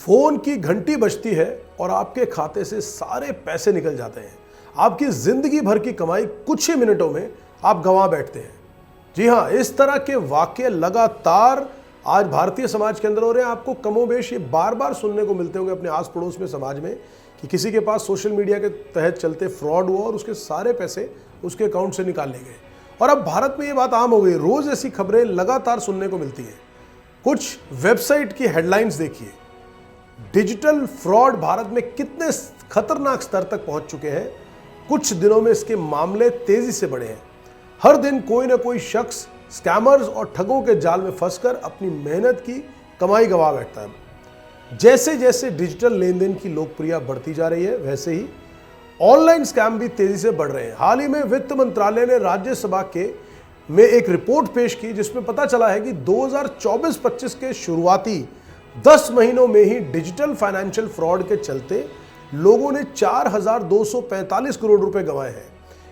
Phone की घंटी बजती है और आपके खाते से सारे पैसे निकल जाते हैं। आपकी जिंदगी भर की कमाई कुछ ही मिनटों में आप गंवा बैठते हैं। जी हाँ, इस तरह के वाकये लगातार आज भारतीय समाज के अंदर हो रहे हैं। आपको कमोबेश ये बार बार सुनने को मिलते होंगे अपने आस पड़ोस में, समाज में, कि किसी के पास सोशल मीडिया के तहत चलते फ्रॉड हुआ और उसके सारे पैसे उसके अकाउंट से निकाल लिए गए। और अब भारत में ये बात आम हो गई, रोज ऐसी खबरें लगातार सुनने को मिलती हैं। कुछ वेबसाइट की हेडलाइंस देखिए, डिजिटल फ्रॉड भारत में कितने खतरनाक स्तर तक पहुंच चुके हैं। कुछ दिनों में इसके मामले तेजी से बढ़े हैं। हर दिन कोई ना कोई शख्स स्कैमर्स और ठगों के जाल में फंसकर अपनी मेहनत की कमाई गंवा बैठता है। जैसे जैसे डिजिटल लेन देन की लोकप्रियता बढ़ती जा रही है, वैसे ही ऑनलाइन स्कैम भी तेजी से बढ़ रहे हैं। हाल ही में वित्त मंत्रालय ने राज्यसभा में एक रिपोर्ट पेश की, जिसमें पता चला है कि 2024-25 के शुरुआती 10 महीनों में ही डिजिटल फाइनेंशियल फ्रॉड के चलते लोगों ने 4,245 करोड़ रुपए गंवाए हैं।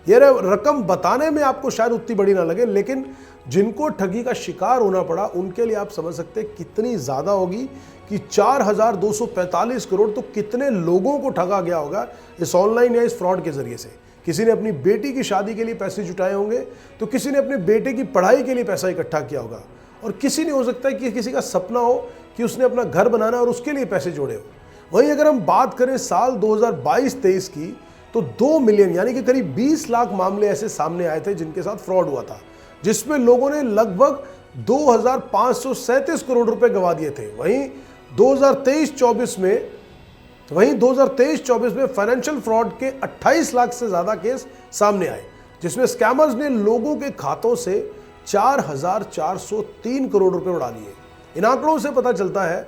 यह रकम बताने में आपको शायद उतनी बड़ी ना लगे, लेकिन जिनको ठगी का शिकार होना पड़ा उनके लिए आप समझ सकते हैं कितनी ज्यादा होगी कि 4,245 करोड़ तो कितने लोगों को ठगा गया होगा इस ऑनलाइन या इस फ्रॉड के जरिए से। किसी ने अपनी बेटी की शादी के लिए पैसे जुटाए होंगे, तो किसी ने अपने बेटे की पढ़ाई के लिए पैसा इकट्ठा किया होगा, और किसी ने हो सकता है कि किसी का सपना हो कि उसने अपना घर बनाना और उसके लिए पैसे जोड़े हो। वहीं अगर हम बात करें साल 2022-23 की, तो 2 मिलियन यानी कि करीब 20 लाख मामले ऐसे सामने आए थे जिनके साथ फ्रॉड हुआ था, जिसमें लोगों ने लगभग 2,537 करोड़ रुपए गंवा दिए थे। वहीं 2023-24 में फाइनेंशियल फ्रॉड के 28 लाख से ज्यादा केस सामने आए, जिसमें स्कैमर्स ने लोगों के खातों से 4,403 करोड़ रुपए उड़ा लिए। इन आंकड़ों से पता चलता है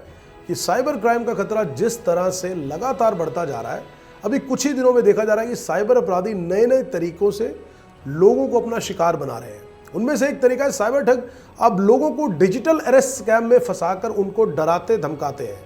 कि साइबर क्राइम का खतरा जिस तरह से लगातार बढ़ता जा रहा है, अभी कुछ ही दिनों में देखा जा रहा है कि साइबर अपराधी नए नए तरीकों से लोगों को अपना शिकार बना रहे हैं। उनमें से एक तरीका है साइबर ठग। अब लोगों को डिजिटल अरेस्ट स्कैम में फंसाकर उनको डराते धमकाते हैं,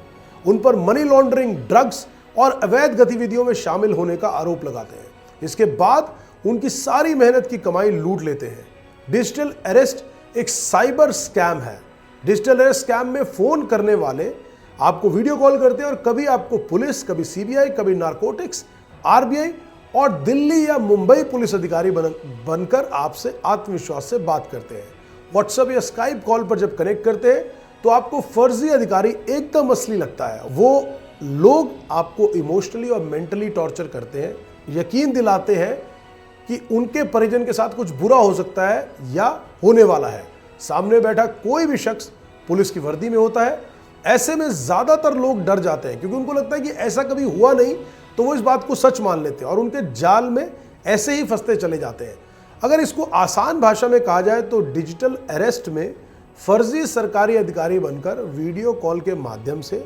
उन पर मनी लॉन्ड्रिंग, ड्रग्स और अवैध गतिविधियों में शामिल होने का आरोप लगाते हैं। इसके बाद उनकी सारी मेहनत की कमाई लूट लेते हैं। डिजिटल अरेस्ट एक साइबर स्कैम है। डिजिटल अरेस्ट स्कैम में फोन करने वाले आपको वीडियो कॉल करते हैं और कभी आपको पुलिस, कभी सीबीआई, कभी नारकोटिक्स, आरबीआई और दिल्ली या मुंबई पुलिस अधिकारी बनकर आपसे आत्मविश्वास से बात करते हैं। व्हाट्सएप या स्काइप कॉल पर जब कनेक्ट करते हैं तो आपको फर्जी अधिकारी एकदम असली लगता है। वो लोग आपको इमोशनली और मेंटली टॉर्चर करते हैं, यकीन दिलाते हैं कि उनके परिजन के साथ कुछ बुरा हो सकता है या होने वाला है। सामने बैठा कोई भी शख्स पुलिस की वर्दी में होता है। ऐसे में ज्यादातर लोग डर जाते हैं, क्योंकि उनको लगता है कि ऐसा कभी हुआ नहीं, तो वो इस बात को सच मान लेते हैं और उनके जाल में ऐसे ही फंसते चले जाते हैं। अगर इसको आसान भाषा में कहा जाए तो डिजिटल अरेस्ट में फर्जी सरकारी अधिकारी बनकर वीडियो कॉल के माध्यम से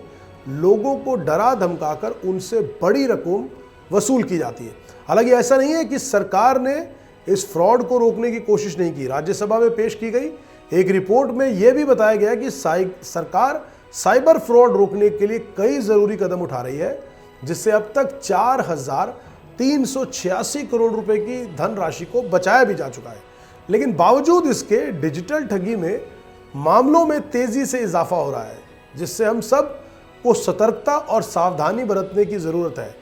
लोगों को डरा धमकाकर उनसे बड़ी रकम वसूल की जाती है। हालांकि ऐसा नहीं है कि सरकार ने इस फ्रॉड को रोकने की कोशिश नहीं की। राज्यसभा में पेश की गई एक रिपोर्ट में यह भी बताया गया कि सरकार साइबर फ्रॉड रोकने के लिए कई जरूरी कदम उठा रही है, जिससे अब तक 4,386 करोड़ रुपए की धनराशि को बचाया भी जा चुका है। लेकिन बावजूद इसके डिजिटल ठगी में मामलों में तेजी से इजाफा हो रहा है, जिससे हम सब को सतर्कता और सावधानी बरतने की जरूरत है,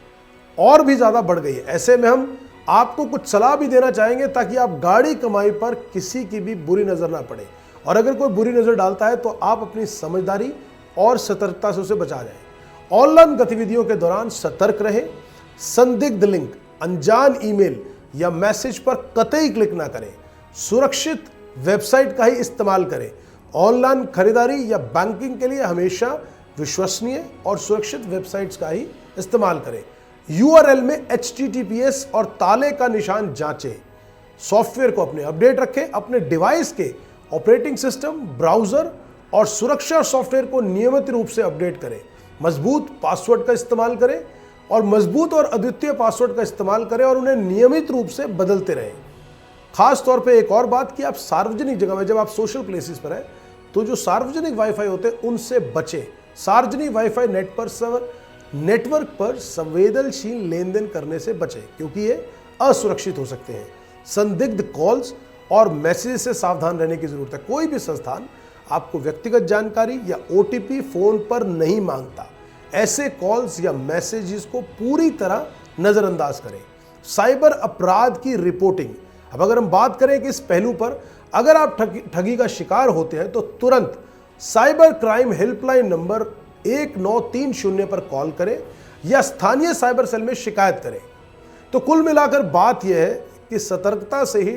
और भी ज्यादा बढ़ गई है। ऐसे में हम आपको कुछ सलाह भी देना चाहेंगे ताकि आप गाड़ी कमाई पर किसी की भी बुरी नजर ना पड़े, और अगर कोई बुरी नजर डालता है तो आप अपनी समझदारी और सतर्कता से उसे बचा जाएं। ऑनलाइन गतिविधियों के दौरान सतर्क रहें। संदिग्ध लिंक, अनजान ईमेल या मैसेज पर कतई क्लिक ना करें। सुरक्षित वेबसाइट का ही इस्तेमाल करें। ऑनलाइन खरीदारी या बैंकिंग के लिए हमेशा विश्वसनीय और सुरक्षित वेबसाइट्स का ही इस्तेमाल करें। यूआरएल में HTTPS और ताले का निशान जांचें। सॉफ्टवेयर को अपने अपडेट रखें। अपने डिवाइस के ऑपरेटिंग सिस्टम, ब्राउजर और सुरक्षा सॉफ्टवेयर को नियमित रूप से अपडेट करें। मजबूत पासवर्ड का इस्तेमाल करें और मजबूत और अद्वितीय पासवर्ड का इस्तेमाल करें और उन्हें नियमित रूप से बदलते रहें। खास तौर पे एक और बात कि आप सार्वजनिक जगह में, जब आप सोशल प्लेसेस पर हैं, तो जो सार्वजनिक वाईफाई होते हैं उनसे बचें। सार्वजनिक वाईफाई नेटवर्क पर संवेदनशील लेन देन करने से बचें, क्योंकि ये असुरक्षित हो सकते हैं। संदिग्ध कॉल्स और मैसेज से सावधान रहने की जरूरत है। कोई भी संस्थान आपको व्यक्तिगत जानकारी या OTP फोन पर नहीं मांगता। ऐसे कॉल्स या मैसेजेस को पूरी तरह नज़रअंदाज करें। साइबर अपराध की रिपोर्टिंग, अब अगर हम बात करें कि इस पहलू पर अगर आप ठगी का शिकार होते हैं तो तुरंत साइबर क्राइम हेल्पलाइन नंबर 1930 पर कॉल करें या स्थानीय साइबर सेल में शिकायत करें। तो कुल मिलाकर बात यह है कि सतर्कता से ही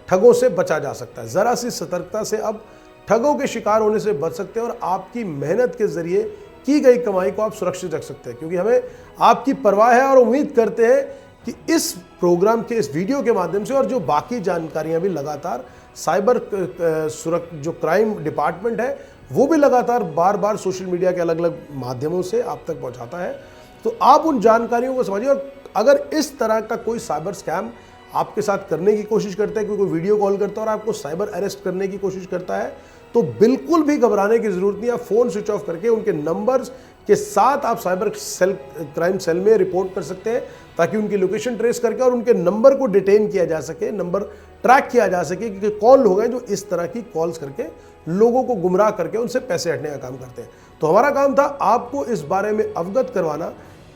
ठगों से बचा जा सकता है। ज़रा सी सतर्कता से अब ठगों के शिकार होने से बच सकते हैं और आपकी मेहनत के जरिए की गई कमाई को आप सुरक्षित रख सकते हैं, क्योंकि हमें आपकी परवाह है और उम्मीद करते हैं कि इस प्रोग्राम के, इस वीडियो के माध्यम से और जो बाकी जानकारियां भी लगातार साइबर जो क्राइम डिपार्टमेंट है वो भी लगातार बार बार सोशल मीडिया के अलग अलग माध्यमों से आप तक पहुंचाता है। तो आप उन जानकारियों को समझिए, और अगर इस तरह का कोई साइबर स्कैम आपके साथ करने की कोशिश करता है, कोई वीडियो कॉल करता है और आपको साइबर अरेस्ट करने की कोशिश करता है, तो बिल्कुल भी घबराने की जरूरत नहीं है। फ़ोन स्विच ऑफ करके उनके नंबर्स के साथ आप साइबर क्राइम सेल में रिपोर्ट कर सकते हैं, ताकि उनकी लोकेशन ट्रेस करके और उनके नंबर को डिटेन किया जा सके, नंबर ट्रैक किया जा सके, क्योंकि कौन लोग हैं जो इस तरह की कॉल्स करके लोगों को गुमराह करके उनसे पैसे हटने का काम करते हैं। तो हमारा काम था आपको इस बारे में अवगत करवाना।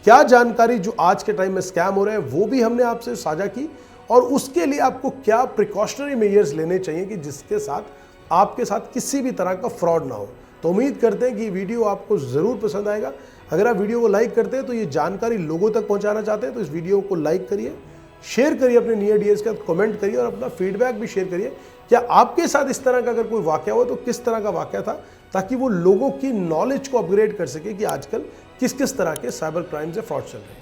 क्या जानकारी जो आज के टाइम में स्कैम हो रहे हैं वो भी हमने आपसे साझा की, और उसके लिए आपको क्या प्रिकॉशनरी मेजर्स लेने चाहिए कि जिसके साथ आपके साथ किसी भी तरह का फ्रॉड ना हो। तो उम्मीद करते हैं कि वीडियो आपको ज़रूर पसंद आएगा। अगर आप वीडियो को लाइक करते हैं तो ये जानकारी लोगों तक पहुंचाना चाहते हैं तो इस वीडियो को लाइक करिए, शेयर करिए अपने नियर डियर्स के साथ, कमेंट करिए और अपना फीडबैक भी शेयर करिए। क्या आपके साथ इस तरह का अगर कोई वाकया हो तो किस तरह का वाकया था, ताकि वो लोगों की नॉलेज को अपग्रेड कर सके कि आजकल किस किस तरह के साइबर क्राइम से फ्रॉड चल रहे हैं।